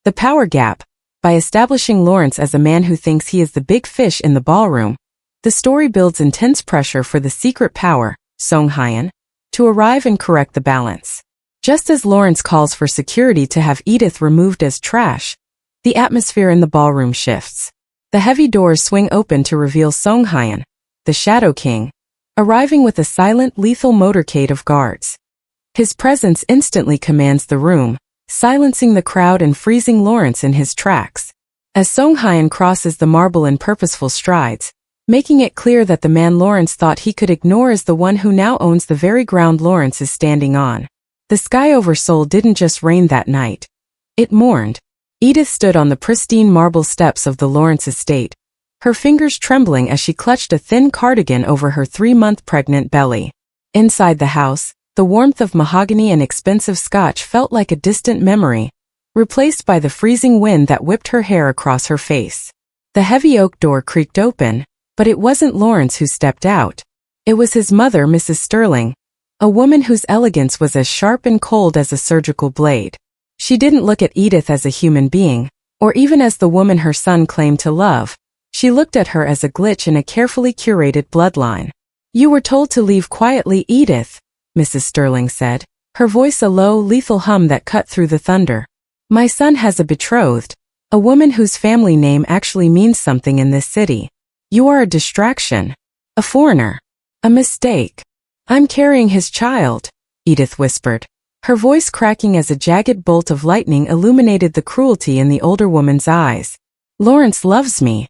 The power gap. By establishing Lawrence as a man who thinks he is the big fish in the ballroom, the story builds intense pressure for the secret power, Seong-hyeon, to arrive and correct the balance. Just as Lawrence calls for security to have Edith removed as trash, the atmosphere in the ballroom shifts. The heavy doors swing open to reveal Seong-hyeon, the Shadow King, arriving with a silent, lethal motorcade of guards. His presence instantly commands the room, silencing the crowd and freezing Lawrence in his tracks. As Seong-hyeon crosses the marble in purposeful strides, making it clear that the man Lawrence thought he could ignore is the one who now owns the very ground Lawrence is standing on. The sky over Seoul didn't just rain that night. It mourned. Edith stood on the pristine marble steps of the Lawrence estate, her fingers trembling as she clutched a thin cardigan over her 3-month pregnant belly. Inside the house, the warmth of mahogany and expensive scotch felt like a distant memory, replaced by the freezing wind that whipped her hair across her face. The heavy oak door creaked open, but it wasn't Lawrence who stepped out. It was his mother, Mrs. Sterling, a woman whose elegance was as sharp and cold as a surgical blade. She didn't look at Edith as a human being, or even as the woman her son claimed to love. She looked at her as a glitch in a carefully curated bloodline. "You were told to leave quietly, Edith," Mrs. Sterling said, her voice a low, lethal hum that cut through the thunder. "My son has a betrothed, a woman whose family name actually means something in this city. You are a distraction. A foreigner. A mistake. I'm carrying his child," Edith whispered, her voice cracking as a jagged bolt of lightning illuminated the cruelty in the older woman's eyes. "Lawrence loves me.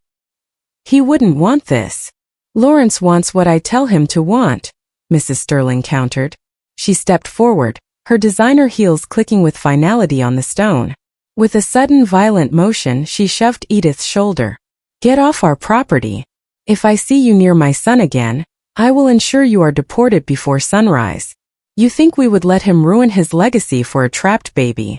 He wouldn't want this." "Lawrence wants what I tell him to want," Mrs. Sterling countered. She stepped forward, her designer heels clicking with finality on the stone. With a sudden violent motion, she shoved Edith's shoulder. "Get off our property. If I see you near my son again, I will ensure you are deported before sunrise. You think we would let him ruin his legacy for a trapped baby?"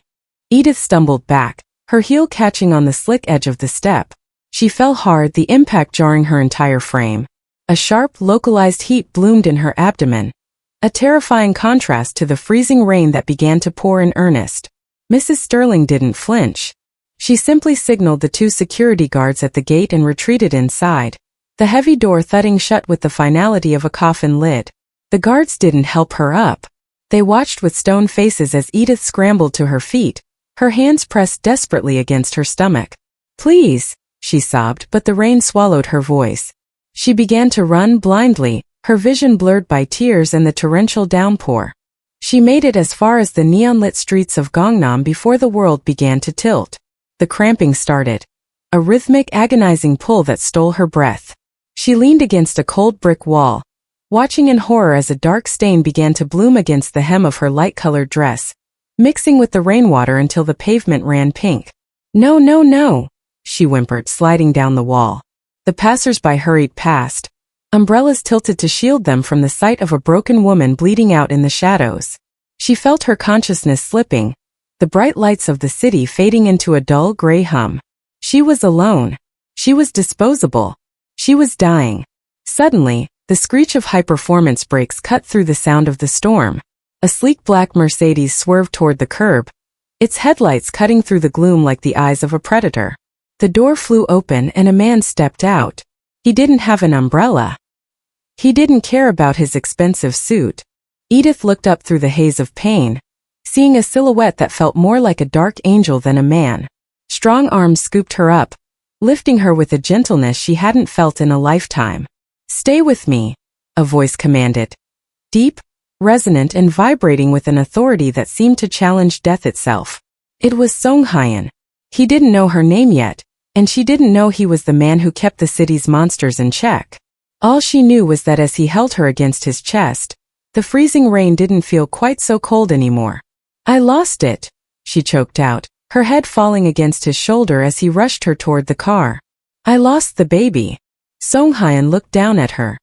Edith stumbled back, her heel catching on the slick edge of the step. She fell hard, the impact jarring her entire frame. A sharp, localized heat bloomed in her abdomen, a terrifying contrast to the freezing rain that began to pour in earnest. Mrs. Sterling didn't flinch. She simply signaled the 2 security guards at the gate and retreated inside, the heavy door thudding shut with the finality of a coffin lid. The guards didn't help her up. They watched with stone faces as Edith scrambled to her feet, her hands pressed desperately against her stomach. "Please," she sobbed, but the rain swallowed her voice. She began to run blindly, her vision blurred by tears and the torrential downpour. She made it as far as the neon-lit streets of Gangnam before the world began to tilt. The cramping started, a rhythmic, agonizing pull that stole her breath. She leaned against a cold brick wall, watching in horror as a dark stain began to bloom against the hem of her light-colored dress, mixing with the rainwater until the pavement ran pink. "No, no, no," she whimpered, sliding down the wall. The passers-by hurried past, umbrellas tilted to shield them from the sight of a broken woman bleeding out in the shadows. She felt her consciousness slipping, the bright lights of the city fading into a dull gray hum. She was alone. She was disposable. She was dying. Suddenly, the screech of high-performance brakes cut through the sound of the storm. A sleek black Mercedes swerved toward the curb, its headlights cutting through the gloom like the eyes of a predator. The door flew open and a man stepped out. He didn't have an umbrella. He didn't care about his expensive suit. Edith looked up through the haze of pain, seeing a silhouette that felt more like a dark angel than a man. Strong arms scooped her up, lifting her with a gentleness she hadn't felt in a lifetime. "Stay with me," a voice commanded. Deep, resonant and vibrating with an authority that seemed to challenge death itself. It was Seong-hyeon. He didn't know her name yet, and she didn't know he was the man who kept the city's monsters in check. All she knew was that as he held her against his chest, the freezing rain didn't feel quite so cold anymore. "I lost it," she choked out, her head falling against his shoulder as he rushed her toward the car. "I lost the baby." Seong-hyeon looked down at her,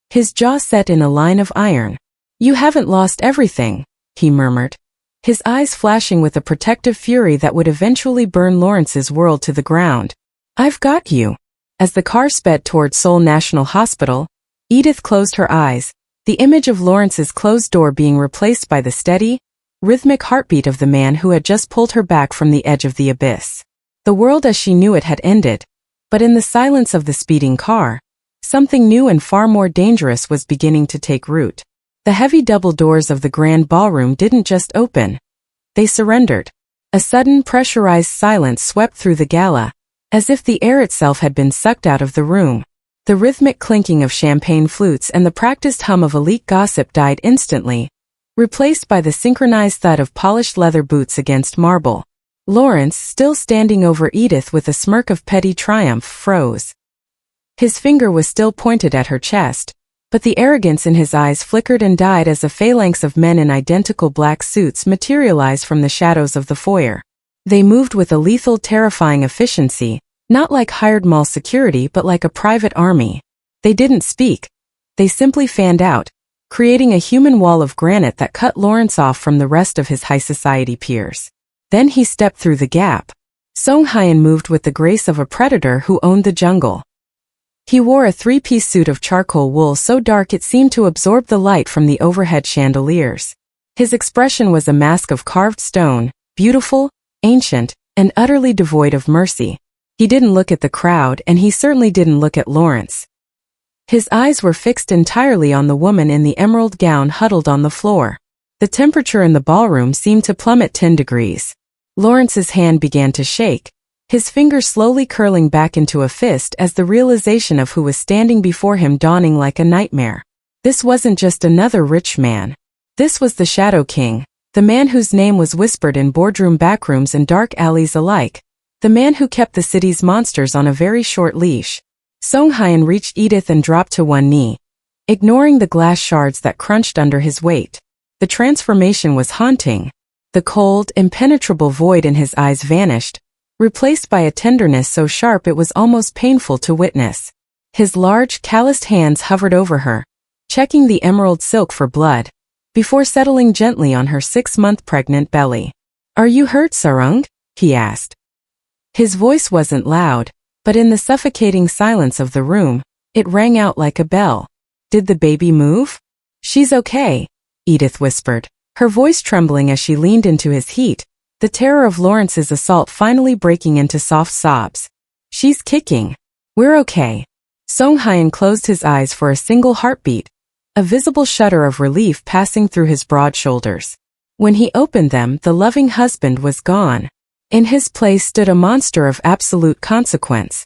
his jaw set in a line of iron. "You haven't lost everything," he murmured, his eyes flashing with a protective fury that would eventually burn Lawrence's world to the ground. "I've got you." As the car sped toward Seoul National Hospital, Edith closed her eyes, the image of Lawrence's closed door being replaced by the steady, rhythmic heartbeat of the man who had just pulled her back from the edge of the abyss. The world as she knew it had ended, but in the silence of the speeding car, something new and far more dangerous was beginning to take root. The heavy double doors of the grand ballroom didn't just open. They surrendered. A sudden pressurized silence swept through the gala, as if the air itself had been sucked out of the room. The rhythmic clinking of champagne flutes and the practiced hum of elite gossip died instantly, replaced by the synchronized thud of polished leather boots against marble. Lawrence, still standing over Edith with a smirk of petty triumph, froze. His finger was still pointed at her chest, but the arrogance in his eyes flickered and died as a phalanx of men in identical black suits materialized from the shadows of the foyer. They moved with a lethal, terrifying efficiency, not like hired mall security but like a private army. They didn't speak. They simply fanned out, creating a human wall of granite that cut Lawrence off from the rest of his high society peers. Then he stepped through the gap. Seong-hyeon moved with the grace of a predator who owned the jungle. He wore a three-piece suit of charcoal wool so dark it seemed to absorb the light from the overhead chandeliers. His expression was a mask of carved stone, beautiful, ancient, and utterly devoid of mercy. He didn't look at the crowd, and he certainly didn't look at Lawrence. His eyes were fixed entirely on the woman in the emerald gown huddled on the floor. The temperature in the ballroom seemed to plummet 10 degrees. Lawrence's hand began to shake, his fingers slowly curling back into a fist as the realization of who was standing before him dawning like a nightmare. This wasn't just another rich man. This was the Shadow King, the man whose name was whispered in boardroom backrooms and dark alleys alike, the man who kept the city's monsters on a very short leash. Seong-hyeon reached Edith and dropped to one knee, ignoring the glass shards that crunched under his weight. The transformation was haunting. The cold, impenetrable void in his eyes vanished, replaced by a tenderness so sharp it was almost painful to witness. His large, calloused hands hovered over her, checking the emerald silk for blood, before settling gently on her 6-month pregnant belly. "Are you hurt, Sarung?" he asked. His voice wasn't loud, but in the suffocating silence of the room, it rang out like a bell. "Did the baby move?" "She's okay," Edith whispered, her voice trembling as she leaned into his heat, the terror of Lawrence's assault finally breaking into soft sobs. "She's kicking. We're okay." Seong-hyeon closed his eyes for a single heartbeat, a visible shudder of relief passing through his broad shoulders. When he opened them, the loving husband was gone. In his place stood a monster of absolute consequence.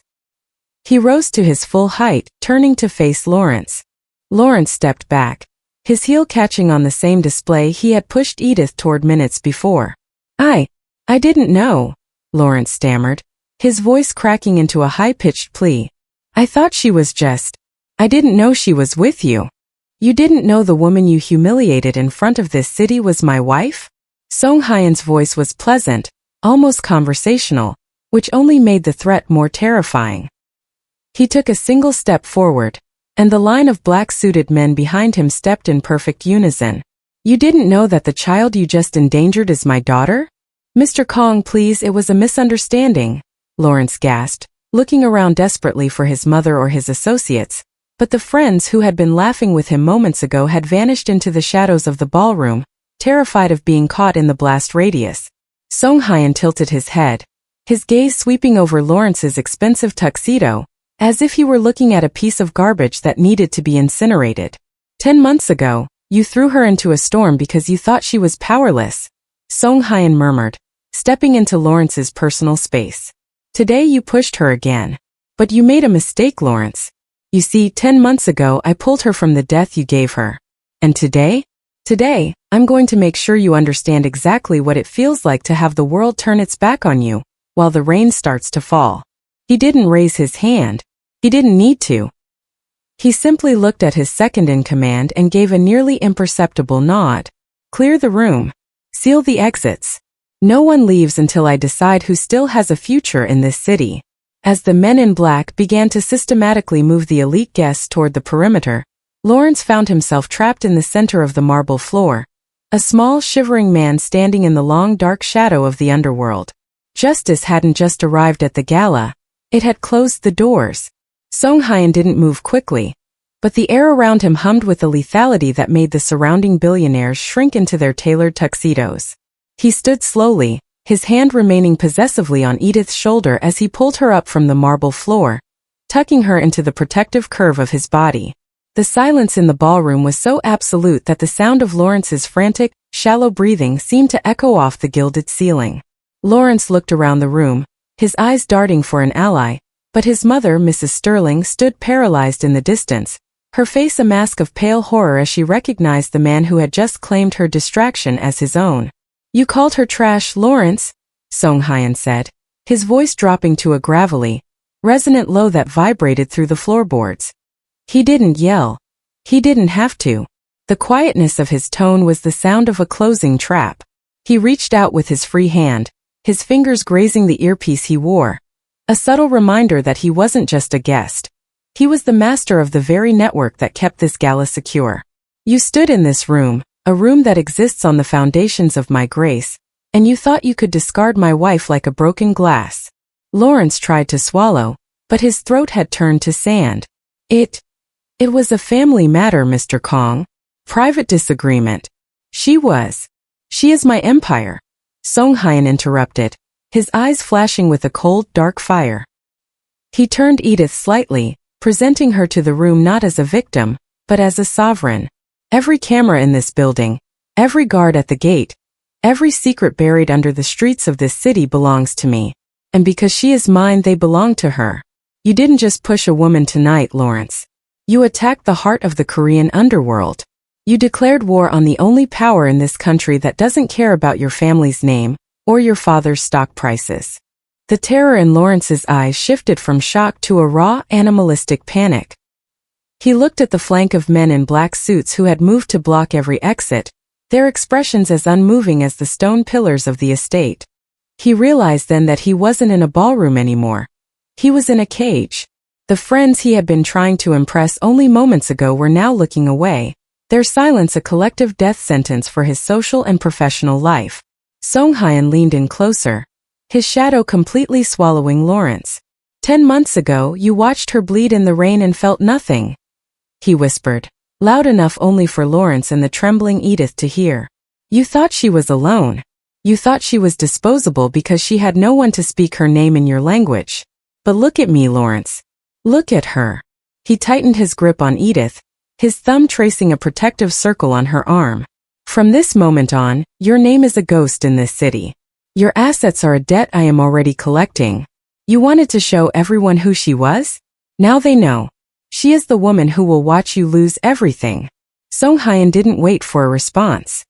He rose to his full height, turning to face Lawrence. Lawrence stepped back, his heel catching on the same display he had pushed Edith toward minutes before. I didn't know," Lawrence stammered, his voice cracking into a high-pitched plea. "I thought she was I didn't know she was with you. You didn't know the woman you humiliated in front of this city was my wife?" Seong-hyeon's voice was pleasant, almost conversational, which only made the threat more terrifying. He took a single step forward, and the line of black-suited men behind him stepped in perfect unison. "You didn't know that the child you just endangered is my daughter?" "Mr. Kong, please, it was a misunderstanding," Lawrence gasped, looking around desperately for his mother or his associates, but the friends who had been laughing with him moments ago had vanished into the shadows of the ballroom, terrified of being caught in the blast radius. Seong-hyeon tilted his head, his gaze sweeping over Lawrence's expensive tuxedo, as if he were looking at a piece of garbage that needed to be incinerated. 10 months ago, you threw her into a storm because you thought she was powerless," Seong-hyeon murmured, stepping into Lawrence's personal space. "Today you pushed her again. But you made a mistake, Lawrence. You see, 10 months ago I pulled her from the death you gave her. And today? Today, I'm going to make sure you understand exactly what it feels like to have the world turn its back on you, while the rain starts to fall." He didn't raise his hand. He didn't need to. He simply looked at his second-in-command and gave a nearly imperceptible nod. "Clear the room. Seal the exits. No one leaves until I decide who still has a future in this city." As the men in black began to systematically move the elite guests toward the perimeter, Lawrence found himself trapped in the center of the marble floor, a small, shivering man standing in the long, dark shadow of the underworld. Justice hadn't just arrived at the gala, it had closed the doors. Seong-hyeon didn't move quickly. But the air around him hummed with a lethality that made the surrounding billionaires shrink into their tailored tuxedos. He stood slowly, his hand remaining possessively on Edith's shoulder as he pulled her up from the marble floor, tucking her into the protective curve of his body. The silence in the ballroom was so absolute that the sound of Lawrence's frantic, shallow breathing seemed to echo off the gilded ceiling. Lawrence looked around the room, his eyes darting for an ally, but his mother, Mrs. Sterling, stood paralyzed in the distance, her face a mask of pale horror as she recognized the man who had just claimed her distraction as his own. "You called her trash, Lawrence," Seong-hyeon said, his voice dropping to a gravelly, resonant low that vibrated through the floorboards. He didn't yell. He didn't have to. The quietness of his tone was the sound of a closing trap. He reached out with his free hand, his fingers grazing the earpiece he wore, a subtle reminder that he wasn't just a guest. He was the master of the very network that kept this gala secure. "You stood in this room, a room that exists on the foundations of my grace, and you thought you could discard my wife like a broken glass." Lawrence tried to swallow, but his throat had turned to sand. It was a family matter, Mr. Kong. Private disagreement. She is my empire," Seong-hyeon interrupted, his eyes flashing with a cold, dark fire. He turned Edith slightly, presenting her to the room not as a victim, but as a sovereign. "Every camera in this building, every guard at the gate, every secret buried under the streets of this city belongs to me. And because she is mine, they belong to her. You didn't just push a woman tonight, Lawrence. You attacked the heart of the Korean underworld. You declared war on the only power in this country that doesn't care about your family's name or your father's stock prices." The terror in Lawrence's eyes shifted from shock to a raw, animalistic panic. He looked at the flank of men in black suits who had moved to block every exit, their expressions as unmoving as the stone pillars of the estate. He realized then that he wasn't in a ballroom anymore. He was in a cage. The friends he had been trying to impress only moments ago were now looking away, their silence a collective death sentence for his social and professional life. Seong-hyeon leaned in closer, his shadow completely swallowing Lawrence. 10 months ago, you watched her bleed in the rain and felt nothing," he whispered, loud enough only for Lawrence and the trembling Edith to hear. "You thought she was alone. You thought she was disposable because she had no one to speak her name in your language. But look at me, Lawrence. Look at her." He tightened his grip on Edith, his thumb tracing a protective circle on her arm. "From this moment on, your name is a ghost in this city. Your assets are a debt I am already collecting. You wanted to show everyone who she was? Now they know. She is the woman who will watch you lose everything." Seong-hyeon didn't wait for a response.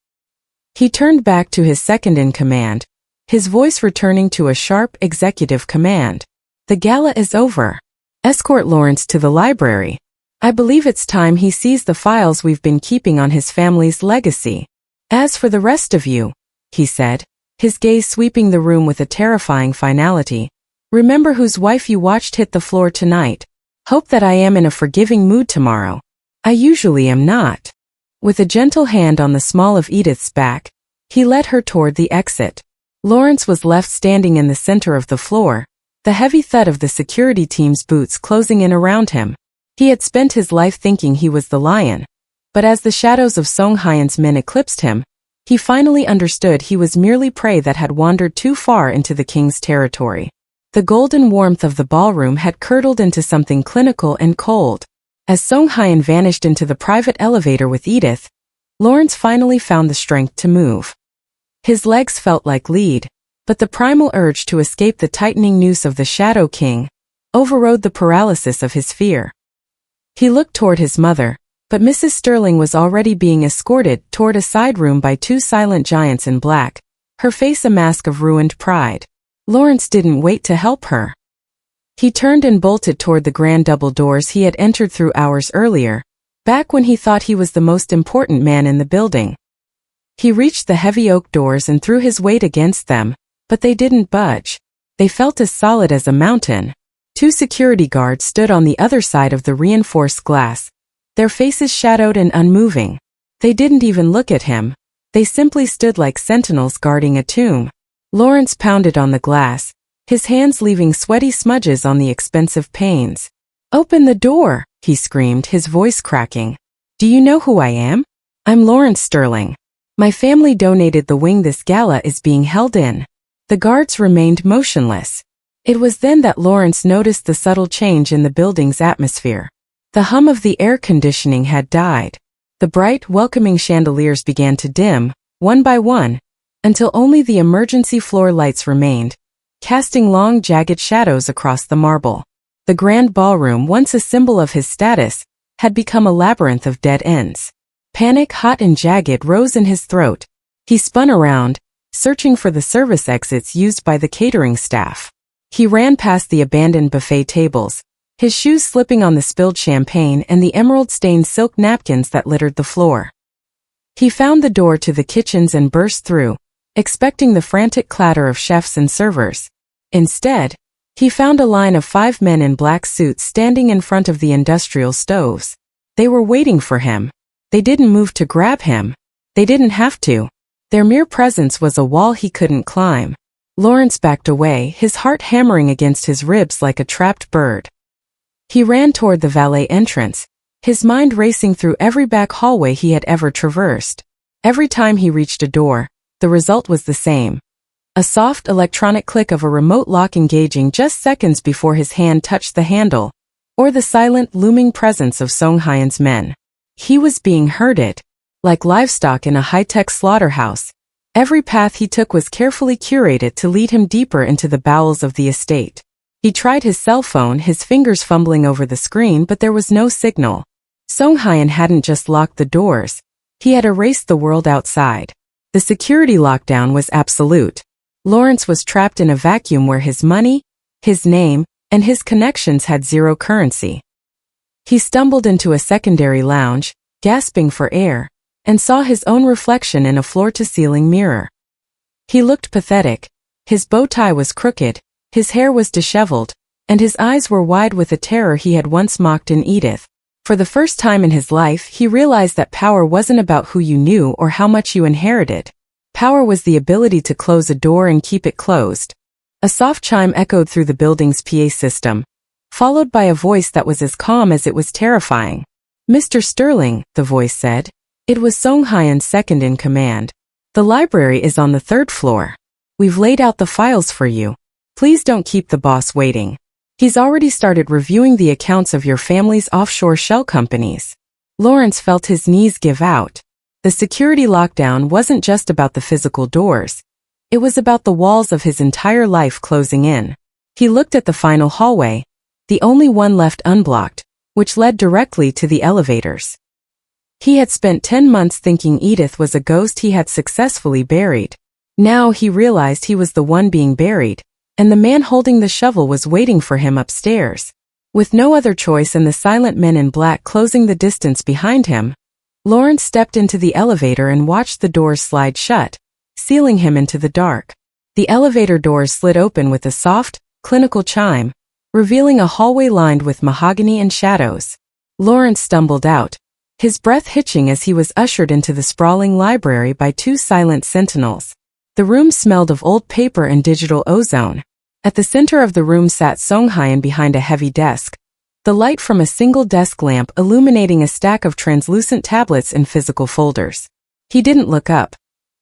He turned back to his second-in-command, his voice returning to a sharp, executive command. "The gala is over. Escort Lawrence to the library. I believe it's time he sees the files we've been keeping on his family's legacy. As for the rest of you," he said, his gaze sweeping the room with a terrifying finality, "remember whose wife you watched hit the floor tonight. Hope that I am in a forgiving mood tomorrow. I usually am not." With a gentle hand on the small of Edith's back, he led her toward the exit. Lawrence was left standing in the center of the floor, the heavy thud of the security team's boots closing in around him. He had spent his life thinking he was the lion, but as the shadows of Seong-hyeon's men eclipsed him, he finally understood he was merely prey that had wandered too far into the king's territory. The golden warmth of the ballroom had curdled into something clinical and cold. As Seong-hyeon vanished into the private elevator with Edith, Lawrence finally found the strength to move. His legs felt like lead, but the primal urge to escape the tightening noose of the Shadow King overrode the paralysis of his fear. He looked toward his mother, but Mrs. Sterling was already being escorted toward a side room by 2 silent giants in black, her face a mask of ruined pride. Lawrence didn't wait to help her. He turned and bolted toward the grand double doors he had entered through hours earlier, back when he thought he was the most important man in the building. He reached the heavy oak doors and threw his weight against them, but they didn't budge. They felt as solid as a mountain. 2 security guards stood on the other side of the reinforced glass, their faces shadowed and unmoving. They didn't even look at him. They simply stood like sentinels guarding a tomb. Lawrence pounded on the glass, his hands leaving sweaty smudges on the expensive panes. "Open the door," he screamed, his voice cracking. "Do you know who I am? I'm Lawrence Sterling. My family donated the wing this gala is being held in." The guards remained motionless. It was then that Lawrence noticed the subtle change in the building's atmosphere. The hum of the air conditioning had died. The bright, welcoming chandeliers began to dim, one by one, until only the emergency floor lights remained, casting long, jagged shadows across the marble. The grand ballroom, once a symbol of his status, had become a labyrinth of dead ends. Panic, hot and jagged, rose in his throat. He spun around, searching for the service exits used by the catering staff. He ran past the abandoned buffet tables, his shoes slipping on the spilled champagne and the emerald-stained silk napkins that littered the floor. He found the door to the kitchens and burst through, expecting the frantic clatter of chefs and servers. Instead, he found a line of 5 men in black suits standing in front of the industrial stoves. They were waiting for him. They didn't move to grab him. They didn't have to. Their mere presence was a wall he couldn't climb. Lawrence backed away, his heart hammering against his ribs like a trapped bird. He ran toward the valet entrance, his mind racing through every back hallway he had ever traversed. Every time he reached a door, the result was the same. A soft electronic click of a remote lock engaging just seconds before his hand touched the handle, or the silent, looming presence of Seong-hyeon's men. He was being herded. Like livestock in a high-tech slaughterhouse, every path he took was carefully curated to lead him deeper into the bowels of the estate. He tried his cell phone, his fingers fumbling over the screen, but there was no signal. Seong-hyeon hadn't just locked the doors, he had erased the world outside. The security lockdown was absolute. Lawrence was trapped in a vacuum where his money, his name, and his connections had zero currency. He stumbled into a secondary lounge, gasping for air, and saw his own reflection in a floor-to-ceiling mirror. He looked pathetic. His bow tie was crooked, his hair was disheveled, and his eyes were wide with a terror he had once mocked in Edith. For the first time in his life, he realized that power wasn't about who you knew or how much you inherited. Power was the ability to close a door and keep it closed. A soft chime echoed through the building's PA system, followed by a voice that was as calm as it was terrifying. "Mr. Sterling," the voice said. It was Seong-hyeon's second in command. "The library is on the 3rd floor. We've laid out the files for you. Please don't keep the boss waiting. He's already started reviewing the accounts of your family's offshore shell companies." Lawrence felt his knees give out. The security lockdown wasn't just about the physical doors. It was about the walls of his entire life closing in. He looked at the final hallway, the only one left unblocked, which led directly to the elevators. He had spent 10 months thinking Edith was a ghost he had successfully buried. Now he realized he was the one being buried, and the man holding the shovel was waiting for him upstairs. With no other choice and the silent men in black closing the distance behind him, Lawrence stepped into the elevator and watched the doors slide shut, sealing him into the dark. The elevator doors slid open with a soft, clinical chime, revealing a hallway lined with mahogany and shadows. Lawrence stumbled out, his breath hitching as he was ushered into the sprawling library by 2 silent sentinels. The room smelled of old paper and digital ozone. At the center of the room sat Seong-hyeon behind a heavy desk, the light from a single desk lamp illuminating a stack of translucent tablets and physical folders. He didn't look up.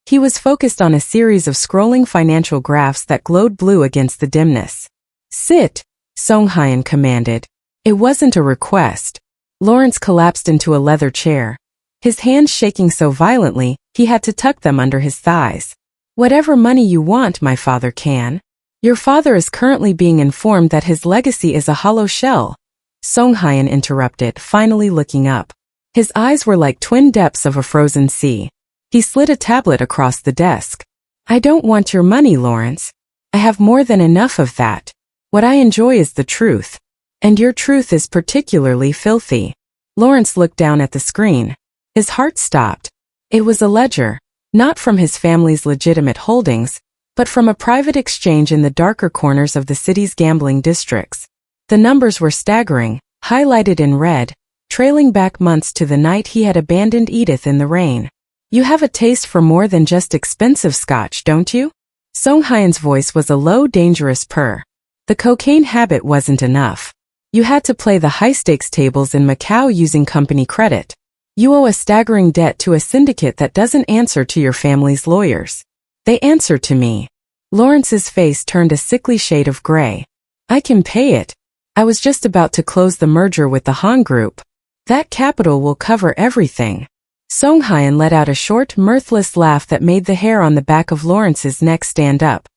He was focused on a series of scrolling financial graphs that glowed blue against the dimness. "Sit," Seong-hyeon commanded. It wasn't a request. Lawrence collapsed into a leather chair, his hands shaking so violently he had to tuck them under his thighs. "Whatever money you want, my father can. Your father is currently being informed that his legacy is a hollow shell," Seong-hyeon interrupted, finally looking up. His eyes were like twin depths of a frozen sea. He slid a tablet across the desk. "I don't want your money, Lawrence. I have more than enough of that. What I enjoy is the truth. And your truth is particularly filthy." Lawrence looked down at the screen. His heart stopped. It was a ledger, not from his family's legitimate holdings, but from a private exchange in the darker corners of the city's gambling districts. The numbers were staggering, highlighted in red, trailing back months to the night he had abandoned Edith in the rain. "You have a taste for more than just expensive scotch, don't you?" Seong-hyeon's voice was a low, dangerous purr. The cocaine habit wasn't enough. You had to play the high-stakes tables in Macau using company credit. You owe a staggering debt to a syndicate that doesn't answer to your family's lawyers. They answer to me. Lawrence's face turned a sickly shade of gray. I can pay it. I was just about to close the merger with the Han Group. That capital will cover everything. Seong-hyeon let out a short, mirthless laugh that made the hair on the back of Lawrence's neck stand up.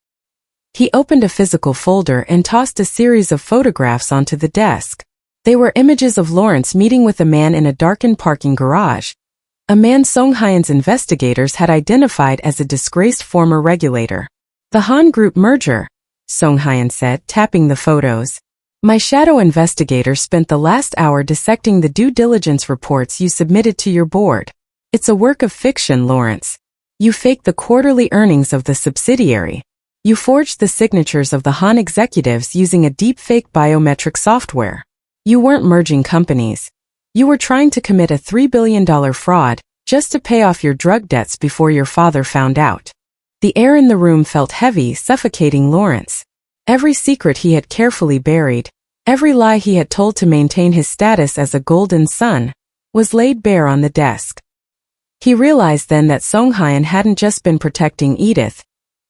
He opened a physical folder and tossed a series of photographs onto the desk. They were images of Lawrence meeting with a man in a darkened parking garage. A man Seong-hyeon's investigators had identified as a disgraced former regulator. The Han Group merger, Seong-hyeon said, tapping the photos. My shadow investigator spent the last hour dissecting the due diligence reports you submitted to your board. It's a work of fiction, Lawrence. You faked the quarterly earnings of the subsidiary. You forged the signatures of the Han executives using a deepfake biometric software. You weren't merging companies. You were trying to commit a $3 billion fraud just to pay off your drug debts before your father found out. The air in the room felt heavy, suffocating Lawrence. Every secret he had carefully buried, every lie he had told to maintain his status as a golden son, was laid bare on the desk. He realized then that Seong-hyeon hadn't just been protecting Edith.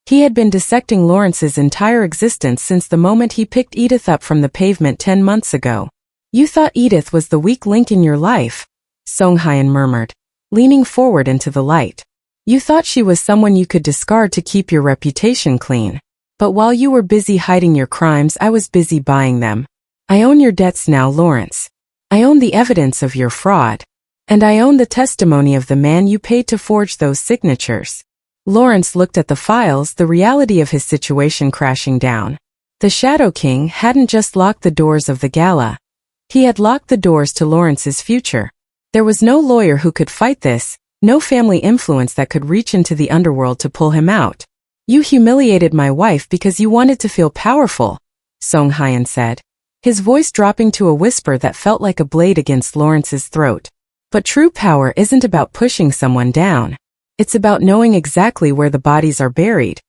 He had been dissecting Lawrence's entire existence since the moment he picked Edith up from the pavement 10 months ago. You thought Edith was the weak link in your life, Seong-hyeon murmured, leaning forward into the light. You thought she was someone you could discard to keep your reputation clean. But while you were busy hiding your crimes, I was busy buying them. I own your debts now, Lawrence. I own the evidence of your fraud. And I own the testimony of the man you paid to forge those signatures. Lawrence looked at the files, the reality of his situation crashing down. The Shadow King hadn't just locked the doors of the Gala. He had locked the doors to Lawrence's future. There was no lawyer who could fight this, no family influence that could reach into the underworld to pull him out. You humiliated my wife because you wanted to feel powerful, Seong-hyeon said, his voice dropping to a whisper that felt like a blade against Lawrence's throat. But true power isn't about pushing someone down. It's about knowing exactly where the bodies are buried,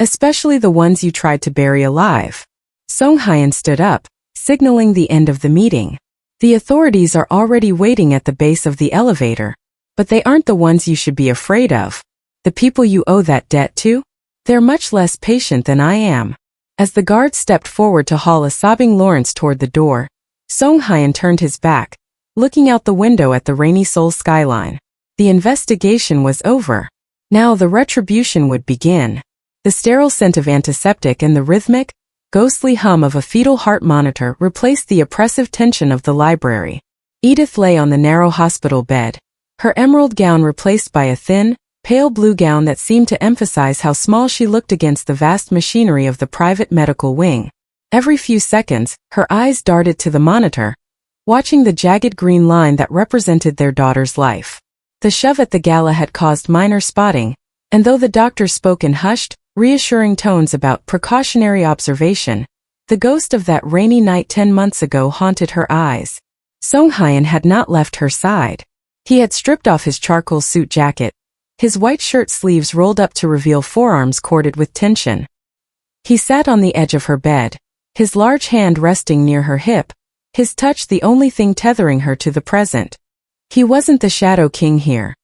especially the ones you tried to bury alive. Seong-hyeon stood up, signaling the end of the meeting. The authorities are already waiting at the base of the elevator, but they aren't the ones you should be afraid of. The people you owe that debt to? They're much less patient than I am. As the guard stepped forward to haul a sobbing Lawrence toward the door, Seong-hyeon turned his back, looking out the window at the rainy Seoul skyline. The investigation was over. Now the retribution would begin. The sterile scent of antiseptic and the rhythmic, ghostly hum of a fetal heart monitor replaced the oppressive tension of the library. Edith lay on the narrow hospital bed, her emerald gown replaced by a thin, pale blue gown that seemed to emphasize how small she looked against the vast machinery of the private medical wing. Every few seconds, her eyes darted to the monitor, watching the jagged green line that represented their daughter's life. The shove at the Gala had caused minor spotting, and though the doctor spoke in hushed, reassuring tones about precautionary observation, the ghost of that rainy night 10 months ago haunted her eyes. Seong-hyeon had not left her side. He had stripped off his charcoal suit jacket, his white shirt sleeves rolled up to reveal forearms corded with tension. He sat on the edge of her bed, his large hand resting near her hip, his touch the only thing tethering her to the present. He wasn't the Shadow King here.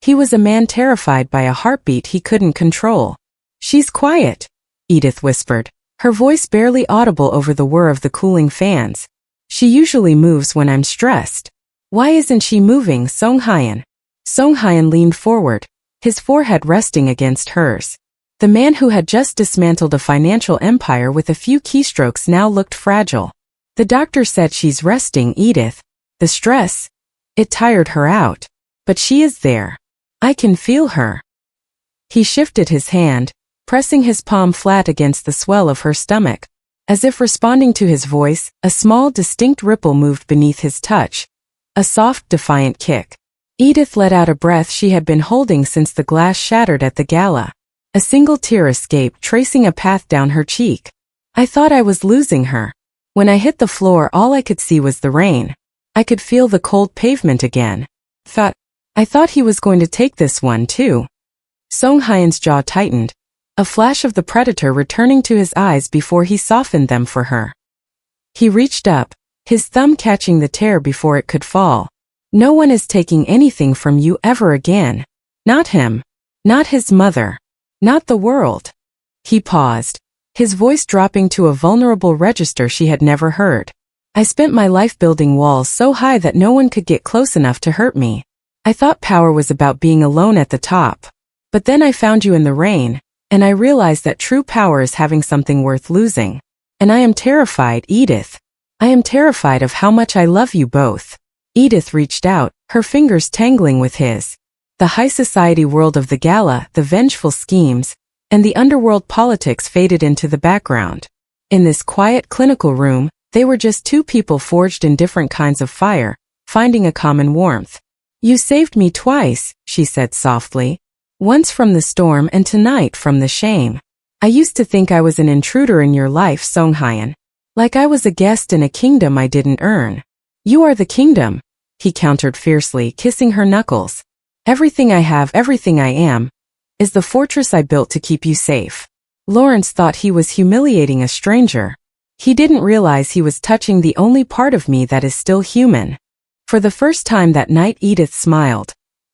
He was a man terrified by a heartbeat he couldn't control. She's quiet, Edith whispered, her voice barely audible over the whir of the cooling fans. She usually moves when I'm stressed. Why isn't she moving, Seong-hyeon? Seong-hyeon leaned forward, his forehead resting against hers. The man who had just dismantled a financial empire with a few keystrokes now looked fragile. The doctor said she's resting, Edith. The stress, it tired her out. But she is there. I can feel her. He shifted his hand, pressing his palm flat against the swell of her stomach. As if responding to his voice, a small distinct ripple moved beneath his touch. A soft, defiant kick. Edith let out a breath she had been holding since the glass shattered at the Gala. A single tear escaped, tracing a path down her cheek. I thought I was losing her. When I hit the floor, all I could see was the rain. I could feel the cold pavement again. I thought he was going to take this one too. Seong-hyeon's jaw tightened, a flash of the predator returning to his eyes before he softened them for her. He reached up, his thumb catching the tear before it could fall. No one is taking anything from you ever again. Not him. Not his mother. Not the world. He paused, his voice dropping to a vulnerable register she had never heard. I spent my life building walls so high that no one could get close enough to hurt me. I thought power was about being alone at the top. But then I found you in the rain, and I realized that true power is having something worth losing. And I am terrified, Edith. I am terrified of how much I love you both. Edith reached out, her fingers tangling with his. The high society world of the Gala, the vengeful schemes, and the underworld politics faded into the background. In this quiet clinical room, they were just two people forged in different kinds of fire, finding a common warmth. You saved me twice, she said softly. Once from the storm and tonight from the shame. I used to think I was an intruder in your life, Seong-hyeon. Like I was a guest in a kingdom I didn't earn. You are the kingdom, he countered fiercely, kissing her knuckles. Everything I have, everything I am, is the fortress I built to keep you safe. Lawrence thought he was humiliating a stranger. He didn't realize he was touching the only part of me that is still human. For the first time that night, Edith smiled.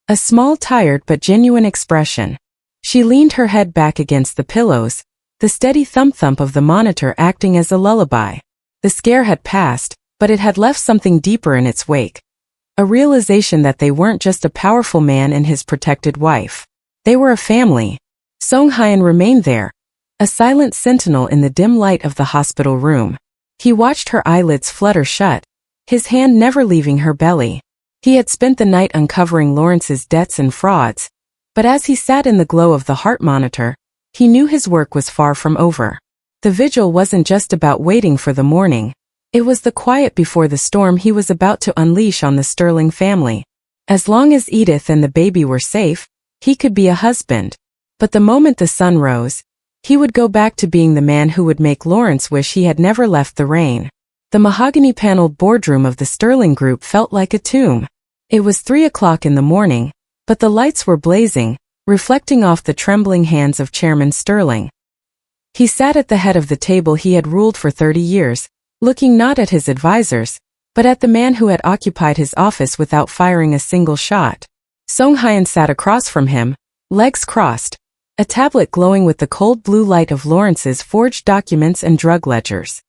A small, tired but genuine expression. She leaned her head back against the pillows, the steady thump-thump of the monitor acting as a lullaby. The scare had passed, but it had left something deeper in its wake. A realization that they weren't just a powerful man and his protected wife. They were a family. Seong-hyeon remained there, a silent sentinel in the dim light of the hospital room. He watched her eyelids flutter shut, his hand never leaving her belly. He had spent the night uncovering Lawrence's debts and frauds, but as he sat in the glow of the heart monitor, he knew his work was far from over. The vigil wasn't just about waiting for the morning. It was the quiet before the storm he was about to unleash on the Sterling family. As long as Edith and the baby were safe, he could be a husband. But the moment the sun rose, he would go back to being the man who would make Lawrence wish he had never left the rain. The mahogany-paneled boardroom of the Sterling Group felt like a tomb. It was 3 o'clock in the morning, but the lights were blazing, reflecting off the trembling hands of Chairman Sterling. He sat at the head of the table he had ruled for 30 years, looking not at his advisors, but at the man who had occupied his office without firing a single shot. Seong-hyeon sat across from him, legs crossed, a tablet glowing with the cold blue light of Lawrence's forged documents and drug ledgers.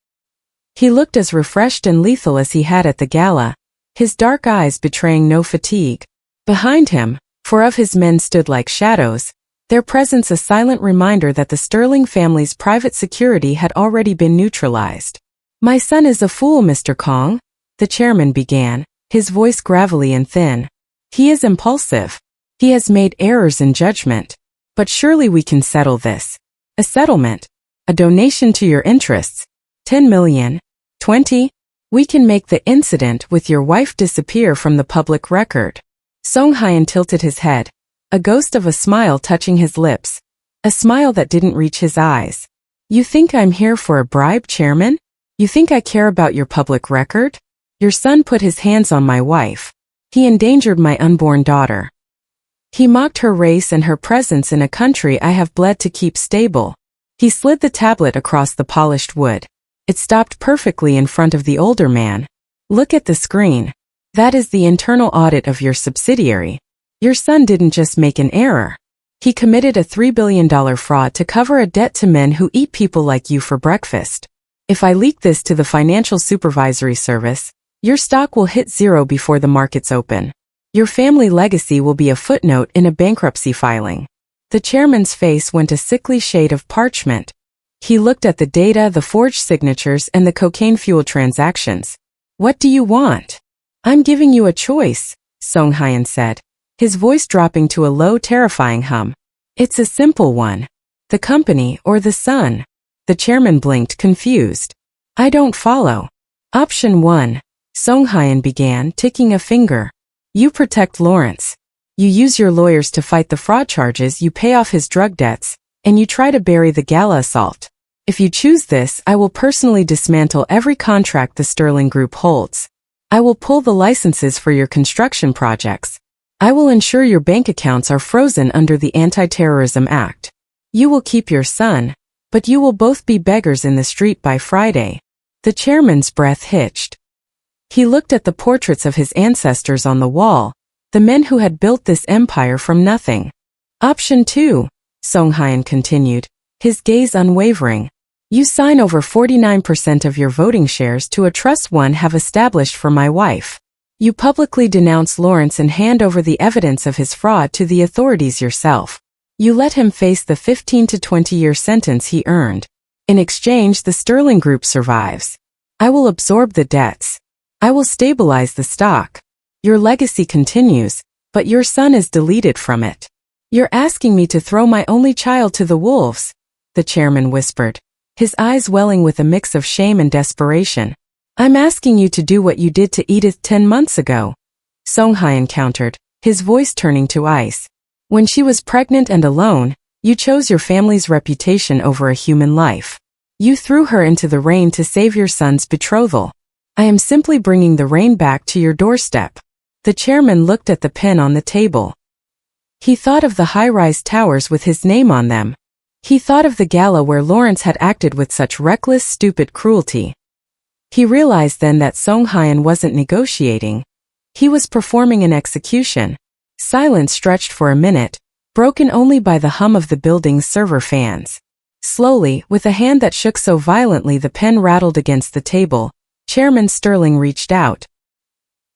He looked as refreshed and lethal as he had at the Gala, his dark eyes betraying no fatigue. Behind him, 4 of his men stood like shadows, their presence a silent reminder that the Sterling family's private security had already been neutralized. My son is a fool, Mr. Kong, the chairman began, his voice gravelly and thin. He is impulsive. He has made errors in judgment. But surely we can settle this. A settlement. A donation to your interests. 10 million. 20? We can make the incident with your wife disappear from the public record. Seong-hyeon tilted his head, a ghost of a smile touching his lips. A smile that didn't reach his eyes. You think I'm here for a bribe, Chairman? You think I care about your public record? Your son put his hands on my wife. He endangered my unborn daughter. He mocked her race and her presence in a country I have bled to keep stable. He slid the tablet across the polished wood. It stopped perfectly in front of the older man. Look at the screen. That is the internal audit of your subsidiary. Your son didn't just make an error. He committed a $3 billion fraud to cover a debt to men who eat people like you for breakfast. If I leak this to the Financial Supervisory Service, your stock will hit zero before the markets open. Your family legacy will be a footnote in a bankruptcy filing. The chairman's face went a sickly shade of parchment. He looked at the data, the forged signatures, and the cocaine fuel transactions. What do you want? I'm giving you a choice, Seong-hyeon said, his voice dropping to a low, terrifying hum. It's a simple one. The company or the son? The chairman blinked, confused. I don't follow. Option 1. Seong-hyeon began, ticking a finger. You protect Lawrence. You use your lawyers to fight the fraud charges, you pay off his drug debts, and you try to bury the Gala assault. If you choose this, I will personally dismantle every contract the Sterling Group holds. I will pull the licenses for your construction projects. I will ensure your bank accounts are frozen under the Anti-Terrorism Act. You will keep your son, but you will both be beggars in the street by Friday. The chairman's breath hitched. He looked at the portraits of his ancestors on the wall, the men who had built this empire from nothing. Option 2, Seong-hyeon continued, his gaze unwavering. You sign over 49% of your voting shares to a trust one have established for my wife. You publicly denounce Lawrence and hand over the evidence of his fraud to the authorities yourself. You let him face the 15 to 20-year sentence he earned. In exchange, the Sterling Group survives. I will absorb the debts. I will stabilize the stock. Your legacy continues, but your son is deleted from it. You're asking me to throw my only child to the wolves, the chairman whispered, his eyes welling with a mix of shame and desperation. I'm asking you to do what you did to Edith 10 months ago, Seong-hyeon countered, his voice turning to ice. When she was pregnant and alone, you chose your family's reputation over a human life. You threw her into the rain to save your son's betrothal. I am simply bringing the rain back to your doorstep. The chairman looked at the pen on the table. He thought of the high-rise towers with his name on them. He thought of the gala where Lawrence had acted with such reckless, stupid cruelty. He realized then that Seong-hyeon wasn't negotiating. He was performing an execution. Silence stretched for a minute, broken only by the hum of the building's server fans. Slowly, with a hand that shook so violently the pen rattled against the table, Chairman Sterling reached out.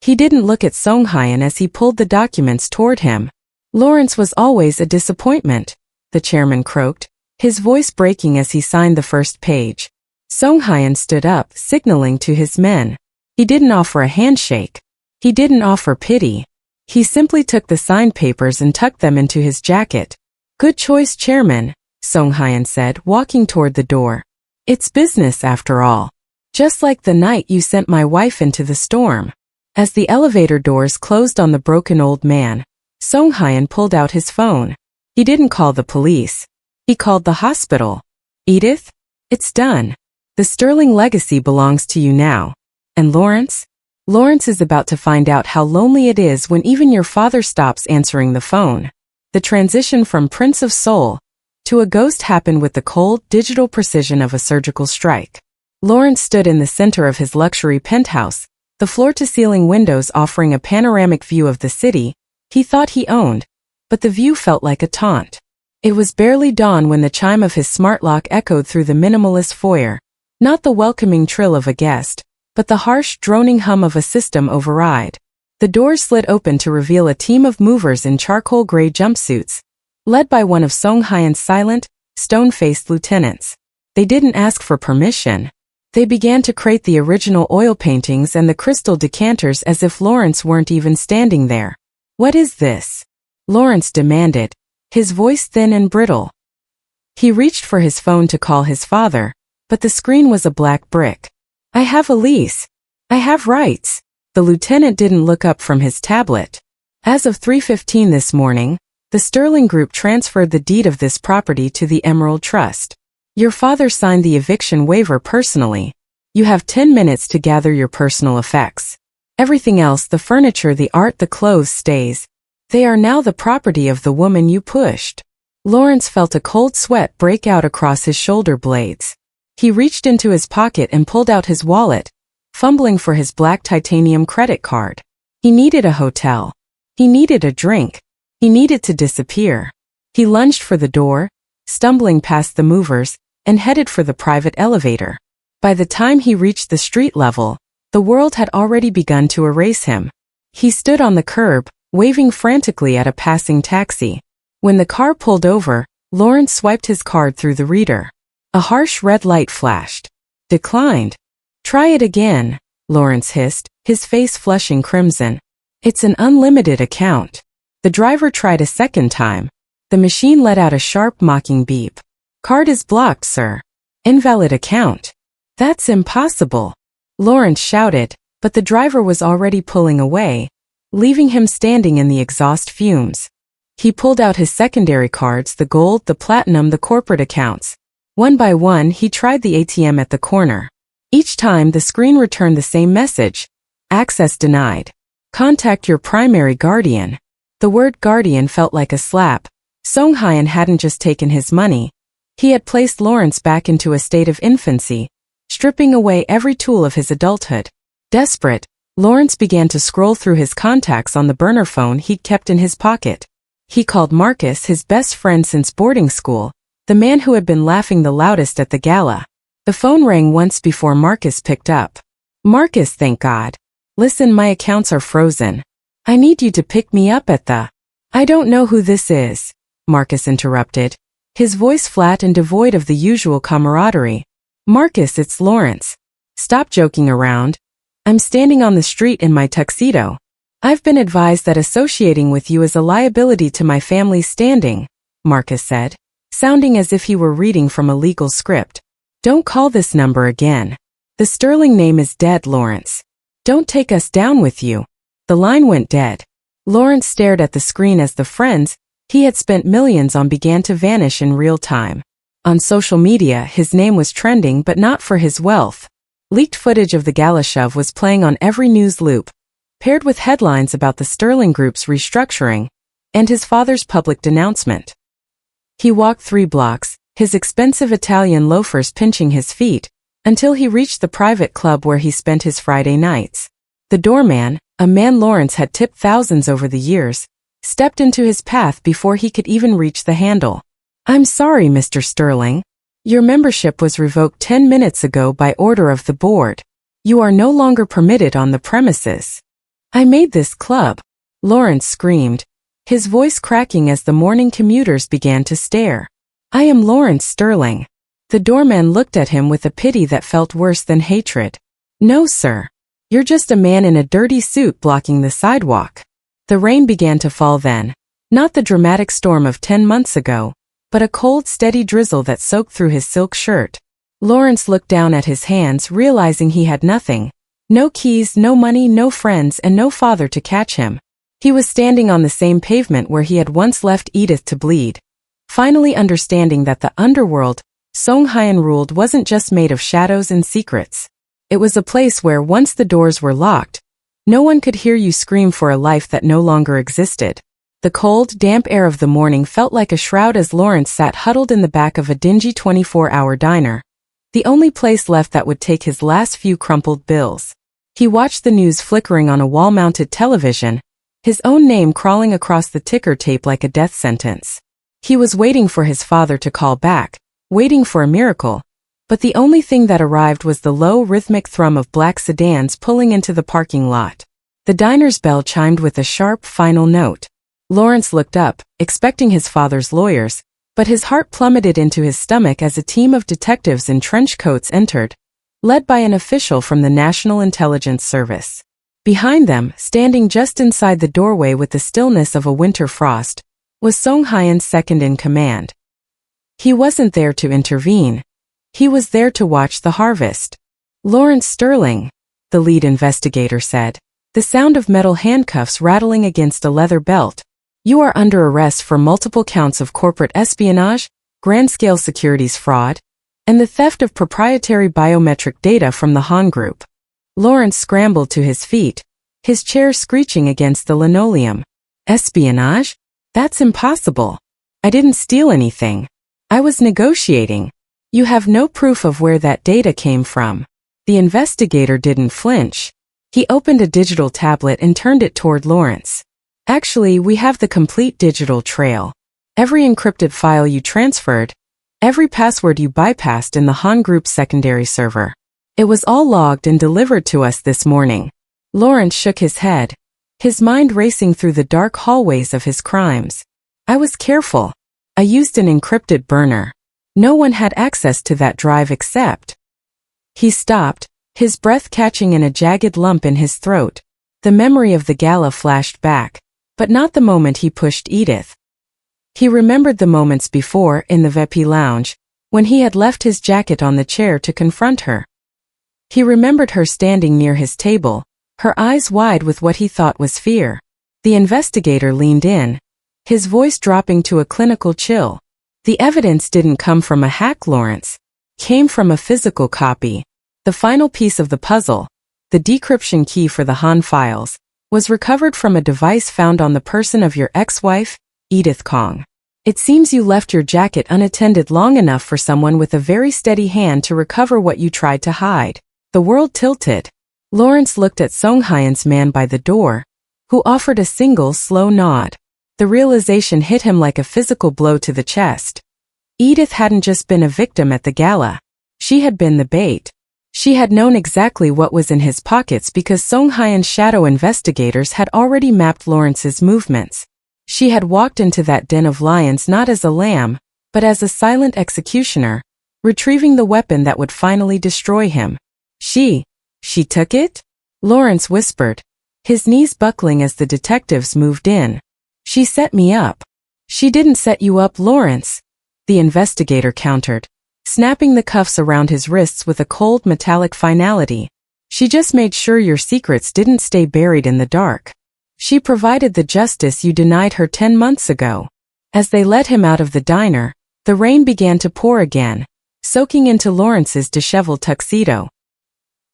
He didn't look at Seong-hyeon as he pulled the documents toward him. Lawrence was always a disappointment, the chairman croaked, his voice breaking as he signed the first page. Seong-hyeon stood up, signaling to his men. He didn't offer a handshake. He didn't offer pity. He simply took the signed papers and tucked them into his jacket. Good choice, Chairman, Seong-hyeon said, walking toward the door. It's business after all. Just like the night you sent my wife into the storm. As the elevator doors closed on the broken old man, Seong-hyeon pulled out his phone. He didn't call the police. He called the hospital. Edith? It's done. The Sterling legacy belongs to you now. And Lawrence? Lawrence is about to find out how lonely it is when even your father stops answering the phone. The transition from Prince of Seoul to a ghost happened with the cold, digital precision of a surgical strike. Lawrence stood in the center of his luxury penthouse, the floor-to-ceiling windows offering a panoramic view of the city he thought he owned, but the view felt like a taunt. It was barely dawn when the chime of his smart lock echoed through the minimalist foyer, not the welcoming trill of a guest, but the harsh, droning hum of a system override. The doors slid open to reveal a team of movers in charcoal gray jumpsuits, led by one of Seong-hyeon's silent, stone-faced lieutenants. They didn't ask for permission. They began to crate the original oil paintings and the crystal decanters as if Lawrence weren't even standing there. What is this? Lawrence demanded, his voice thin and brittle. He reached for his phone to call his father, but the screen was a black brick. I have a lease. I have rights. The lieutenant didn't look up from his tablet. As of 3:15 this morning, the Sterling Group transferred the deed of this property to the Emerald Trust. Your father signed the eviction waiver personally. You have 10 minutes to gather your personal effects. Everything else, the furniture, the art, the clothes, stays. They are now the property of the woman you pushed. Lawrence felt a cold sweat break out across his shoulder blades. He reached into his pocket and pulled out his wallet, fumbling for his black titanium credit card. He needed a hotel. He needed a drink. He needed to disappear. He lunged for the door, stumbling past the movers, and headed for the private elevator. By the time he reached the street level, the world had already begun to erase him. He stood on the curb, waving frantically at a passing taxi. When the car pulled over, Lawrence swiped his card through the reader. A harsh red light flashed. Declined. Try it again, Lawrence hissed, his face flushing crimson. It's an unlimited account. The driver tried a second time. The machine let out a sharp, mocking beep. Card is blocked, sir. Invalid account. That's impossible, Lawrence shouted, but the driver was already pulling away, leaving him standing in the exhaust fumes. He pulled out his secondary cards, the gold, the platinum, the corporate accounts. One by one, he tried the ATM at the corner. Each time, the screen returned the same message. Access denied. Contact your primary guardian. The word guardian felt like a slap. Seong-hyeon hadn't just taken his money. He had placed Lawrence back into a state of infancy, stripping away every tool of his adulthood. Desperate, Lawrence began to scroll through his contacts on the burner phone he'd kept in his pocket. He called Marcus, his best friend since boarding school, the man who had been laughing the loudest at the gala. The phone rang once before Marcus picked up. "Marcus, thank God. Listen, my accounts are frozen. I need you to pick me up at the—" "I don't know who this is," Marcus interrupted, his voice flat and devoid of the usual camaraderie. "Marcus, it's Lawrence. Stop joking around. I'm standing on the street in my tuxedo. I've been advised that associating with you is a liability to my family's standing," Marcus said, sounding as if he were reading from a legal script. "Don't call this number again. The Sterling name is dead, Lawrence. Don't take us down with you." The line went dead. Lawrence stared at the screen as the friends he had spent millions on began to vanish in real time. On social media, his name was trending, but not for his wealth. Leaked footage of the gala shove was playing on every news loop, paired with headlines about the Sterling Group's restructuring and his father's public denouncement. He walked 3 blocks, his expensive Italian loafers pinching his feet, until he reached the private club where he spent his Friday nights. The doorman, a man Lawrence had tipped thousands over the years, stepped into his path before he could even reach the handle. "I'm sorry, Mr. Sterling. Your membership was revoked 10 minutes ago by order of the board. You are no longer permitted on the premises." "I made this club," Lawrence screamed, his voice cracking as the morning commuters began to stare. "I am Lawrence Sterling." The doorman looked at him with a pity that felt worse than hatred. "No, sir. You're just a man in a dirty suit blocking the sidewalk." The rain began to fall then, not the dramatic storm of 10 months ago, but a cold, steady drizzle that soaked through his silk shirt. Lawrence looked down at his hands, realizing he had nothing. No keys, no money, no friends, and no father to catch him. He was standing on the same pavement where he had once left Edith to bleed, finally understanding that the underworld Seong-hyeon ruled wasn't just made of shadows and secrets. It was a place where, once the doors were locked, no one could hear you scream for a life that no longer existed. The cold, damp air of the morning felt like a shroud as Lawrence sat huddled in the back of a dingy 24-hour diner, the only place left that would take his last few crumpled bills. He watched the news flickering on a wall-mounted television, his own name crawling across the ticker tape like a death sentence. He was waiting for his father to call back, waiting for a miracle, but the only thing that arrived was the low, rhythmic thrum of black sedans pulling into the parking lot. The diner's bell chimed with a sharp, final note. Lawrence looked up, expecting his father's lawyers, but his heart plummeted into his stomach as a team of detectives in trench coats entered, led by an official from the National Intelligence Service. Behind them, standing just inside the doorway with the stillness of a winter frost, was Seong-hyeon's second-in-command. He wasn't there to intervene. He was there to watch the harvest. "Lawrence Sterling," the lead investigator said, the sound of metal handcuffs rattling against a leather belt. "You are under arrest for multiple counts of corporate espionage, grand-scale securities fraud, and the theft of proprietary biometric data from the Han Group." Lawrence scrambled to his feet, his chair screeching against the linoleum. "Espionage? That's impossible. I didn't steal anything. I was negotiating." "You have no proof of where that data came from." The investigator didn't flinch. He opened a digital tablet and turned it toward Lawrence. "Actually, we have the complete digital trail. Every encrypted file you transferred, every password you bypassed in the Han Group's secondary server. It was all logged and delivered to us this morning." Lawrence shook his head, his mind racing through the dark hallways of his crimes. "I was careful. I used an encrypted burner. No one had access to that drive except—" He stopped, his breath catching in a jagged lump in his throat. The memory of the gala flashed back, but not the moment he pushed Edith. He remembered the moments before, in the VIP lounge, when he had left his jacket on the chair to confront her. He remembered her standing near his table, her eyes wide with what he thought was fear. The investigator leaned in, his voice dropping to a clinical chill. "The evidence didn't come from a hack, Lawrence. Came from a physical copy. The final piece of the puzzle, the decryption key for the Han files, was recovered from a device found on the person of your ex-wife, Edith Kong. It seems you left your jacket unattended long enough for someone with a very steady hand to recover what you tried to hide." The world tilted. Lawrence looked at Seong-hyeon's man by the door, who offered a single, slow nod. The realization hit him like a physical blow to the chest. Edith hadn't just been a victim at the gala. She had been the bait. She had known exactly what was in his pockets because Seong-hyeon's shadow investigators had already mapped Lawrence's movements. She had walked into that den of lions not as a lamb, but as a silent executioner, retrieving the weapon that would finally destroy him. She took it? Lawrence whispered, his knees buckling as the detectives moved in. She set me up. She didn't set you up, Lawrence, the investigator countered, snapping the cuffs around his wrists with a cold metallic finality. She just made sure your secrets didn't stay buried in the dark. She provided the justice you denied her 10 months ago. As they led him out of the diner, the rain began to pour again, soaking into Lawrence's disheveled tuxedo.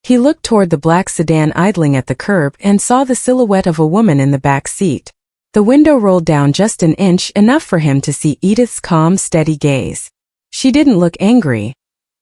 He looked toward the black sedan idling at the curb and saw the silhouette of a woman in the back seat. The window rolled down just an inch, enough for him to see Edith's calm, steady gaze. She didn't look angry.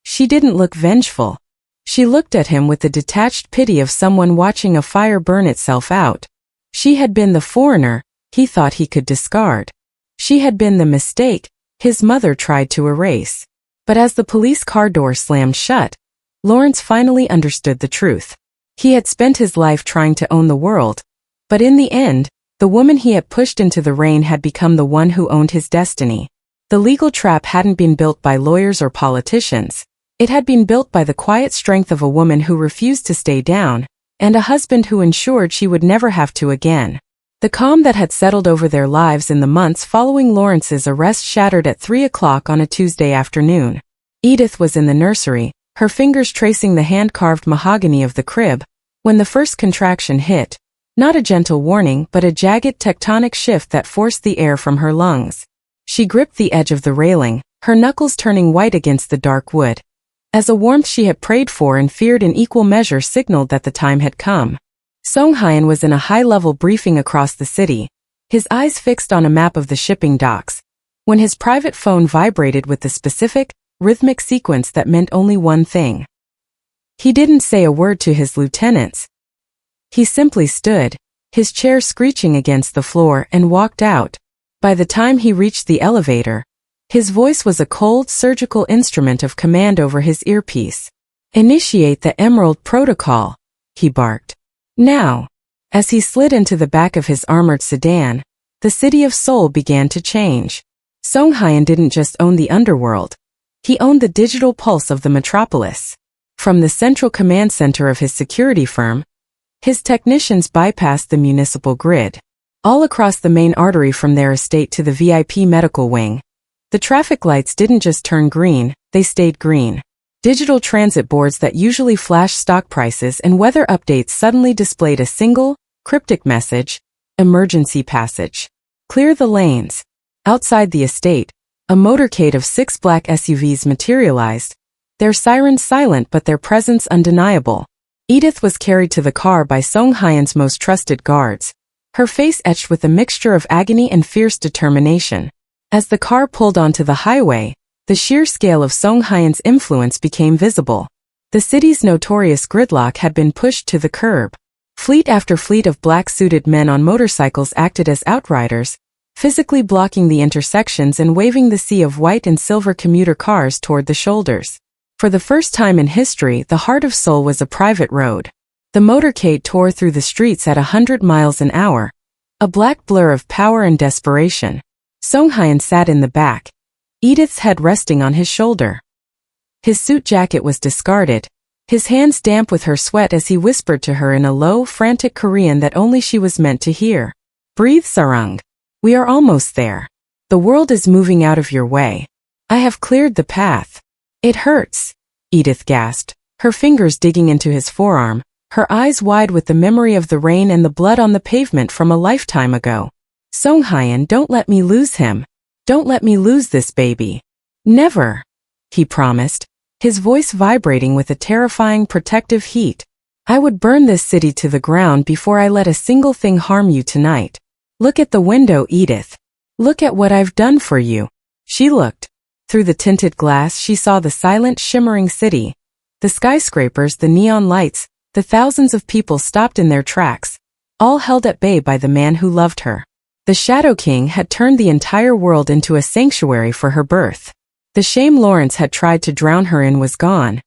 She didn't look vengeful. She looked at him with the detached pity of someone watching a fire burn itself out. She had been the foreigner he thought he could discard. She had been the mistake his mother tried to erase. But as the police car door slammed shut, Lawrence finally understood the truth. He had spent his life trying to own the world, but in the end, the woman he had pushed into the rain had become the one who owned his destiny. The legal trap hadn't been built by lawyers or politicians. It had been built by the quiet strength of a woman who refused to stay down, and a husband who ensured she would never have to again. The calm that had settled over their lives in the months following Lawrence's arrest shattered at 3 o'clock on a Tuesday afternoon. Edith was in the nursery, her fingers tracing the hand-carved mahogany of the crib, when the first contraction hit. Not a gentle warning, but a jagged tectonic shift that forced the air from her lungs. She gripped the edge of the railing, her knuckles turning white against the dark wood, as a warmth she had prayed for and feared in equal measure signaled that the time had come. Seong-hyeon was in a high-level briefing across the city, his eyes fixed on a map of the shipping docks, when his private phone vibrated with the specific, rhythmic sequence that meant only one thing. He didn't say a word to his lieutenants. He simply stood, his chair screeching against the floor, and walked out. By the time he reached the elevator, his voice was a cold, surgical instrument of command over his earpiece. "Initiate the Emerald Protocol," he barked. Now, as he slid into the back of his armored sedan, the city of Seoul began to change. Seong-hyeon didn't just own the underworld. He owned the digital pulse of the metropolis. From the central command center of his security firm, his technicians bypassed the municipal grid. All across the main artery from their estate to the VIP medical wing, the traffic lights didn't just turn green, they stayed green. Digital transit boards that usually flash stock prices and weather updates suddenly displayed a single, cryptic message: emergency passage. Clear the lanes. Outside the estate, a motorcade of 6 black SUVs materialized, their sirens silent but their presence undeniable. Edith was carried to the car by Seong-hyeon's most trusted guards, her face etched with a mixture of agony and fierce determination. As the car pulled onto the highway, the sheer scale of Seong-hyeon's influence became visible. The city's notorious gridlock had been pushed to the curb. Fleet after fleet of black-suited men on motorcycles acted as outriders, physically blocking the intersections and waving the sea of white and silver commuter cars toward the shoulders. For the first time in history, the heart of Seoul was a private road. The motorcade tore through the streets at 100 miles an hour, a black blur of power and desperation. Seong-hyeon sat in the back, Edith's head resting on his shoulder. His suit jacket was discarded, his hands damp with her sweat as he whispered to her in a low, frantic Korean that only she was meant to hear. "Breathe, Sarang. We are almost there. The world is moving out of your way. I have cleared the path." "It hurts," Edith gasped, her fingers digging into his forearm, her eyes wide with the memory of the rain and the blood on the pavement from a lifetime ago. "Seong-hyeon, don't let me lose him. Don't let me lose this baby." "Never," he promised, his voice vibrating with a terrifying protective heat. "I would burn this city to the ground before I let a single thing harm you tonight. Look at the window, Edith. Look at what I've done for you." She looked. Through the tinted glass she saw the silent, shimmering city, the skyscrapers, the neon lights, The thousands of people stopped in their tracks, all held at bay by the man who loved her. The Shadow King had turned the entire world into a sanctuary for her birth. The shame Lawrence had tried to drown her in was gone.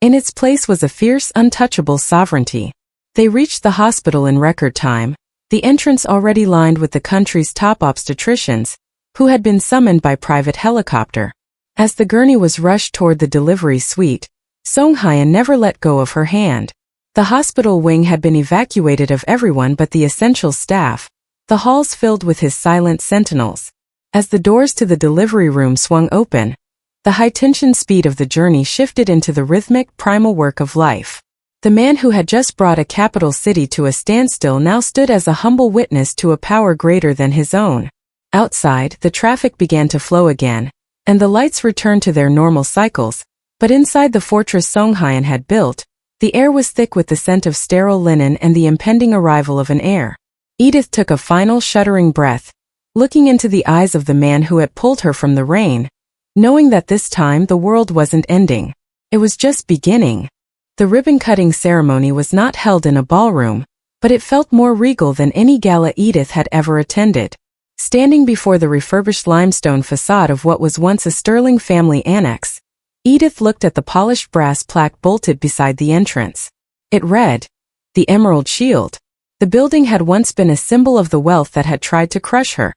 In its place was a fierce, untouchable sovereignty. They reached the hospital in record time, the entrance already lined with the country's top obstetricians, who had been summoned by private helicopter. As the gurney was rushed toward the delivery suite, Seong-hyeon never let go of her hand. The hospital wing had been evacuated of everyone but the essential staff, the halls filled with his silent sentinels. As the doors to the delivery room swung open, the high-tension speed of the journey shifted into the rhythmic, primal work of life. The man who had just brought a capital city to a standstill now stood as a humble witness to a power greater than his own. Outside, the traffic began to flow again, and the lights returned to their normal cycles, but inside the fortress Seong-hyeon had built, the air was thick with the scent of sterile linen and the impending arrival of an heir. Edith took a final shuddering breath, looking into the eyes of the man who had pulled her from the rain, knowing that this time the world wasn't ending. It was just beginning. The ribbon-cutting ceremony was not held in a ballroom, but it felt more regal than any gala Edith had ever attended. Standing before the refurbished limestone facade of what was once a sterling family annex, Edith looked at the polished brass plaque bolted beside the entrance. It read, "The Emerald Shield." The building had once been a symbol of the wealth that had tried to crush her,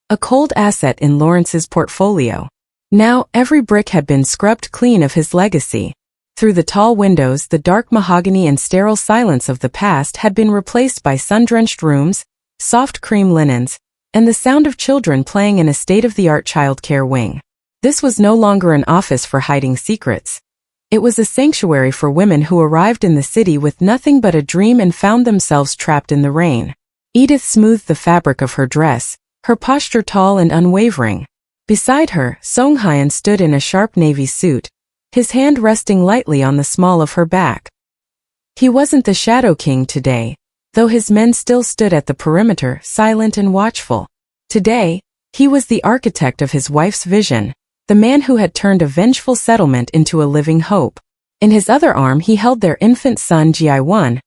a cold asset in Lawrence's portfolio. Now, every brick had been scrubbed clean of his legacy. Through the tall windows, the dark mahogany and sterile silence of the past had been replaced by sun-drenched rooms, soft cream linens, and the sound of children playing in a state-of-the-art childcare wing. This was no longer an office for hiding secrets. It was a sanctuary for women who arrived in the city with nothing but a dream and found themselves trapped in the rain. Edith smoothed the fabric of her dress, her posture tall and unwavering. Beside her, Seong-hyeon stood in a sharp navy suit, his hand resting lightly on the small of her back. He wasn't the Shadow King today, though his men still stood at the perimeter, silent and watchful. Today, he was the architect of his wife's vision, the man who had turned a vengeful settlement into a living hope. In his other arm he held their infant son Ji-won,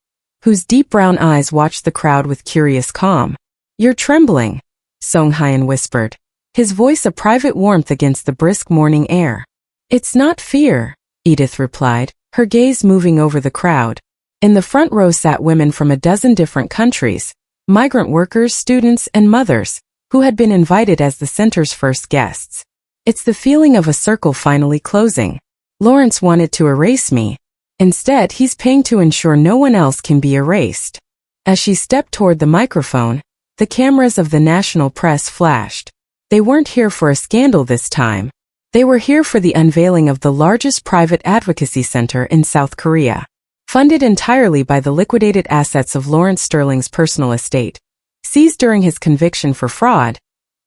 whose deep brown eyes watched the crowd with curious calm. "You're trembling," Seong-hyeon whispered, his voice a private warmth against the brisk morning air. "It's not fear," Edith replied, her gaze moving over the crowd. In the front row sat women from a dozen different countries, migrant workers, students, and mothers, who had been invited as the center's first guests. "It's the feeling of a circle finally closing. Lawrence wanted to erase me. Instead, he's paying to ensure no one else can be erased." As she stepped toward the microphone, the cameras of the national press flashed. They weren't here for a scandal this time. They were here for the unveiling of the largest private advocacy center in South Korea. Funded entirely by the liquidated assets of Lawrence Sterling's personal estate, seized during his conviction for fraud,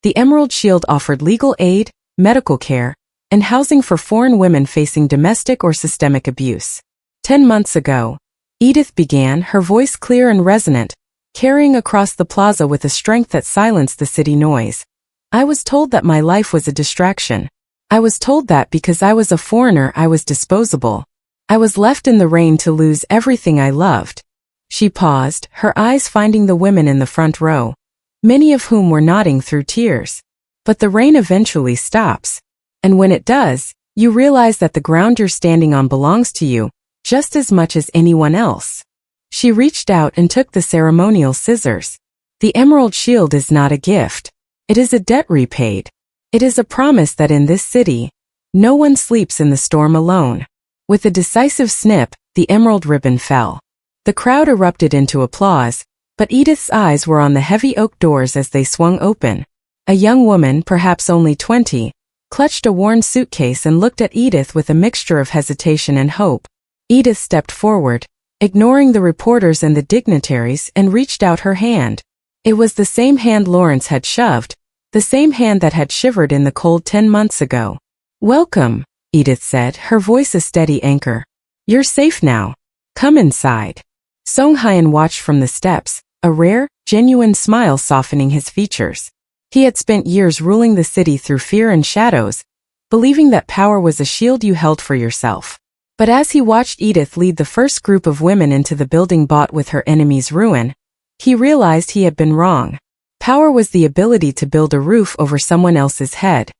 the Emerald Shield offered legal aid, medical care, and housing for foreign women facing domestic or systemic abuse. 10 months ago, Edith began, her voice clear and resonant, carrying across the plaza with a strength that silenced the city noise. "I was told that my life was a distraction. I was told that because I was a foreigner I was disposable. I was left in the rain to lose everything I loved." She paused, her eyes finding the women in the front row, many of whom were nodding through tears. "But the rain eventually stops. And when it does, you realize that the ground you're standing on belongs to you, just as much as anyone else." She reached out and took the ceremonial scissors. "The Emerald Shield is not a gift. It is a debt repaid. It is a promise that in this city, no one sleeps in the storm alone." With a decisive snip, the emerald ribbon fell. The crowd erupted into applause, but Edith's eyes were on the heavy oak doors as they swung open. A young woman, perhaps only 20, clutched a worn suitcase and looked at Edith with a mixture of hesitation and hope. Edith stepped forward, ignoring the reporters and the dignitaries, and reached out her hand. It was the same hand Lawrence had shoved, the same hand that had shivered in the cold 10 months ago. "Welcome," Edith said, her voice a steady anchor. "You're safe now. Come inside." Seong-hyeon watched from the steps, a rare, genuine smile softening his features. He had spent years ruling the city through fear and shadows, believing that power was a shield you held for yourself. But as he watched Edith lead the first group of women into the building bought with her enemy's ruin, he realized he had been wrong. Power was the ability to build a roof over someone else's head.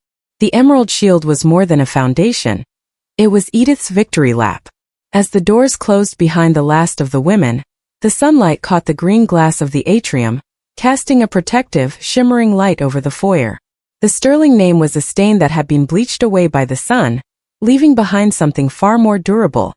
The emerald shield was more than a foundation. It was Edith's victory lap. As the doors closed behind the last of the women, the sunlight caught the green glass of the atrium, casting a protective, shimmering light over the foyer. The sterling name was a stain that had been bleached away by the sun, leaving behind something far more durable.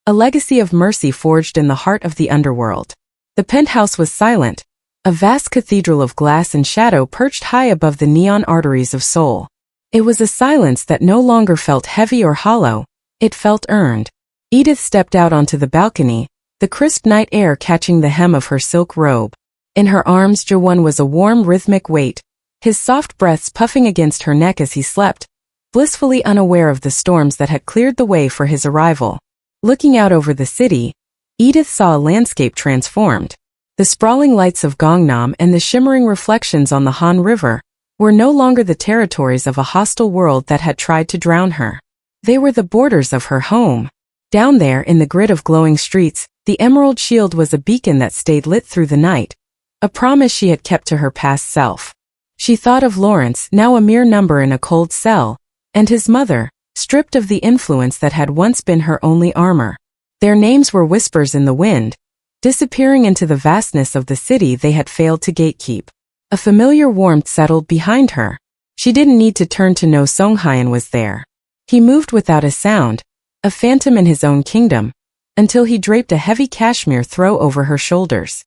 A legacy of mercy forged in the heart of the underworld. The penthouse was silent, a vast cathedral of glass and shadow perched high above the neon arteries of Seoul. It was a silence that no longer felt heavy or hollow, it felt earned. Edith stepped out onto the balcony, the crisp night air catching the hem of her silk robe. In her arms Jaewon was a warm rhythmic weight, his soft breaths puffing against her neck as he slept, blissfully unaware of the storms that had cleared the way for his arrival. Looking out over the city, Edith saw a landscape transformed. The sprawling lights of Gangnam and the shimmering reflections on the Han River were no longer the territories of a hostile world that had tried to drown her. They were the borders of her home. Down there in the grid of glowing streets, the emerald shield was a beacon that stayed lit through the night, a promise she had kept to her past self. She thought of Lawrence, now a mere number in a cold cell, and his mother, stripped of the influence that had once been her only armor. Their names were whispers in the wind, disappearing into the vastness of the city they had failed to gatekeep. A familiar warmth settled behind her. She didn't need to turn to know Seong-hyeon was there. He moved without a sound, a phantom in his own kingdom, until he draped a heavy cashmere throw over her shoulders.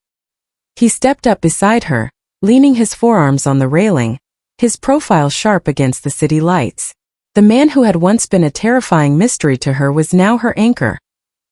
He stepped up beside her, leaning his forearms on the railing, his profile sharp against the city lights. The man who had once been a terrifying mystery to her was now her anchor,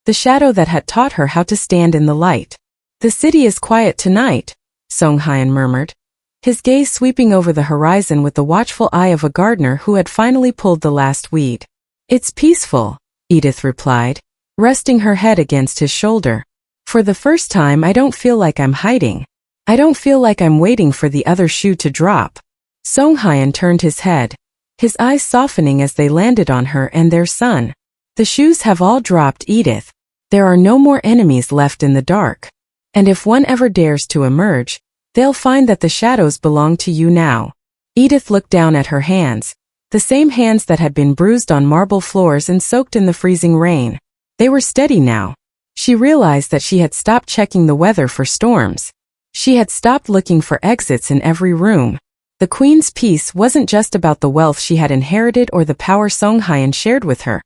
the shadow that had taught her how to stand in the light. "The city is quiet tonight," Seong-hyeon murmured, his gaze sweeping over the horizon with the watchful eye of a gardener who had finally pulled the last weed. "It's peaceful," Edith replied, resting her head against his shoulder. "For the first time I don't feel like I'm hiding. I don't feel like I'm waiting for the other shoe to drop." Seong-hyeon turned his head, his eyes softening as they landed on her and their son. "The shoes have all dropped, Edith. There are no more enemies left in the dark. And if one ever dares to emerge, they'll find that the shadows belong to you now." Edith looked down at her hands, the same hands that had been bruised on marble floors and soaked in the freezing rain. They were steady now. She realized that she had stopped checking the weather for storms. She had stopped looking for exits in every room. The Queen's peace wasn't just about the wealth she had inherited or the power Seong-hyeon shared with her.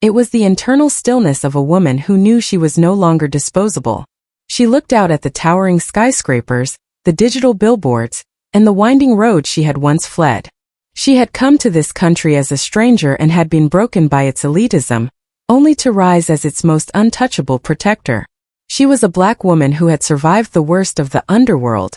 It was the internal stillness of a woman who knew she was no longer disposable. She looked out at the towering skyscrapers, the digital billboards, and the winding road she had once fled. She had come to this country as a stranger and had been broken by its elitism, only to rise as its most untouchable protector. She was a black woman who had survived the worst of the underworld,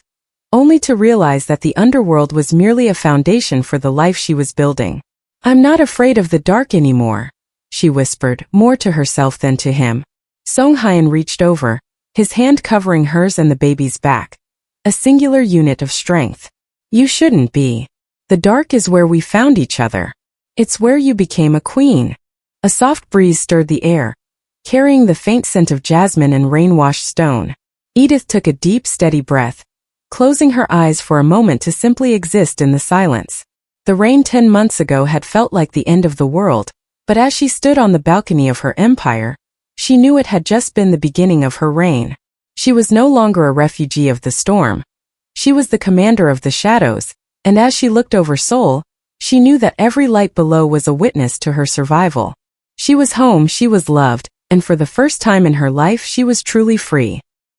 only to realize that the underworld was merely a foundation for the life she was building. "I'm not afraid of the dark anymore," she whispered, more to herself than to him. Seong-hyeon reached over, his hand covering hers and the baby's back, a singular unit of strength. "You shouldn't be. The dark is where we found each other. It's where you became a queen." A soft breeze stirred the air, carrying the faint scent of jasmine and rain-washed stone. Edith took a deep, steady breath, closing her eyes for a moment to simply exist in the silence. The rain 10 months ago had felt like the end of the world, but as she stood on the balcony of her empire, she knew it had just been the beginning of her reign. She was no longer a refugee of the storm. She was the commander of the shadows, and as she looked over Seoul, she knew that every light below was a witness to her survival. She was home, she was loved, and for the first time in her life she was truly free.